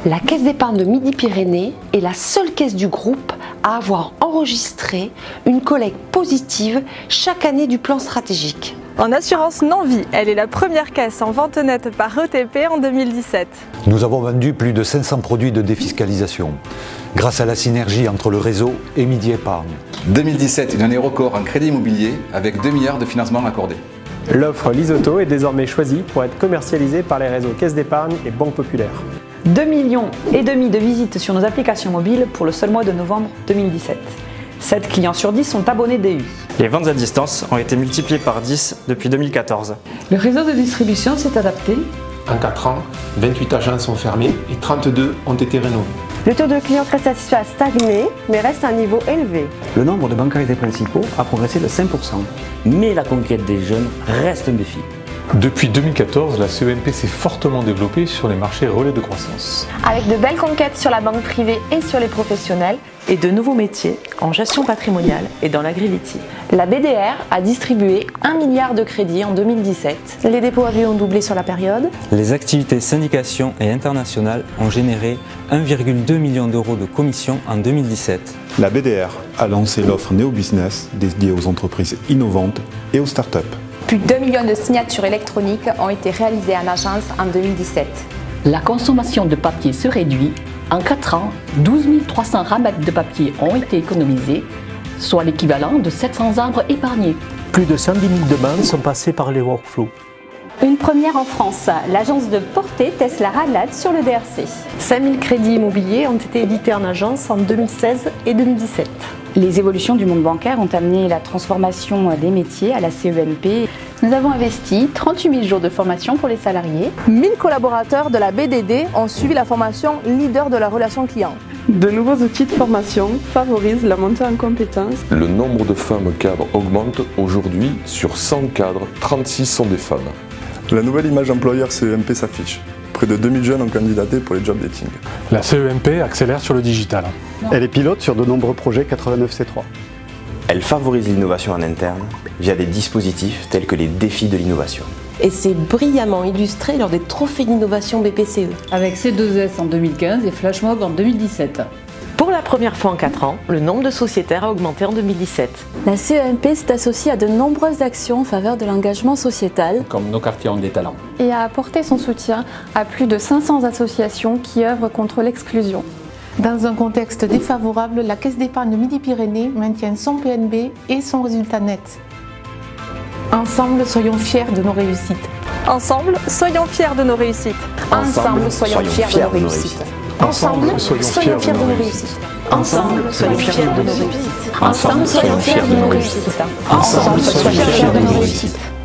La Caisse d'épargne de Midi-Pyrénées est la seule caisse du groupe à avoir enregistré une collecte positive chaque année du plan stratégique. En assurance non-vie, elle est la première caisse en vente nette par ETP en 2017. Nous avons vendu plus de 500 produits de défiscalisation, grâce à la synergie entre le réseau et Midi Épargne. 2017 est une année record en crédit immobilier avec 2 milliards de financements accordés. L'offre Lisoto est désormais choisie pour être commercialisée par les réseaux Caisse d'épargne et Banque Populaire. 2,5 millions de visites sur nos applications mobiles pour le seul mois de novembre 2017. 7 clients sur 10 sont abonnés DUI. Les ventes à distance ont été multipliées par 10 depuis 2014. Le réseau de distribution s'est adapté. En 4 ans, 28 agences ont fermé et 32 ont été rénovées. Le taux de clients très satisfaits a stagné, mais reste à un niveau élevé. Le nombre de bancarisés principaux a progressé de 5%. Mais la conquête des jeunes reste un défi. Depuis 2014, la CEMP s'est fortement développée sur les marchés relais de croissance. Avec de belles conquêtes sur la banque privée et sur les professionnels. Et de nouveaux métiers en gestion patrimoniale et dans l'agri-viti. La BDR a distribué 1 milliard de crédits en 2017. Les dépôts à vue ont doublé sur la période. Les activités syndication et internationales ont généré 1,2 million d'euros de commissions en 2017. La BDR a lancé l'offre Néo Business dédiée aux entreprises innovantes et aux startups. Plus de 2 millions de signatures électroniques ont été réalisées en agence en 2017. La consommation de papier se réduit. En 4 ans, 12 300 ramettes de papier ont été économisées, soit l'équivalent de 700 arbres épargnés. Plus de 110 000 demandes sont passées par les workflows. Une première en France, l'agence de Porté teste la ralade sur le DRC. 5000 crédits immobiliers ont été édités en agence en 2016 et 2017. Les évolutions du monde bancaire ont amené la transformation des métiers à la CEMP. Nous avons investi 38 000 jours de formation pour les salariés. 1000 collaborateurs de la BDD ont suivi la formation leader de la relation client. De nouveaux outils de formation favorisent la montée en compétences. Le nombre de femmes cadres augmente. Aujourd'hui, sur 100 cadres, 36 sont des femmes. La nouvelle image employeur CEMP s'affiche. Près de 2000 jeunes ont candidaté pour les job dating. La CEMP accélère sur le digital. Elle est pilote sur de nombreux projets 89C3. Elle favorise l'innovation en interne via des dispositifs tels que les défis de l'innovation. Et c'est brillamment illustré lors des trophées d'innovation BPCE. Avec C2S en 2015 et Flashmob en 2017. Pour la première fois en 4 ans, le nombre de sociétaires a augmenté en 2017. La CEMP s'est associée à de nombreuses actions en faveur de l'engagement sociétal. Comme nos quartiers ont des talents. Et a apporté son soutien à plus de 500 associations qui œuvrent contre l'exclusion. Dans un contexte défavorable, la Caisse d'épargne de Midi-Pyrénées maintient son PNB et son résultat net. Ensemble, soyons fiers de nos réussites. Ensemble, soyons fiers de nos réussites. Ensemble, soyons fiers de nos réussites. Ensemble, soyons fiers de nos réussites. Ensemble, soyons fiers de nos réussites. Ensemble, soyons fiers de nos réussites. Ensemble, soyons fiers de nos réussites.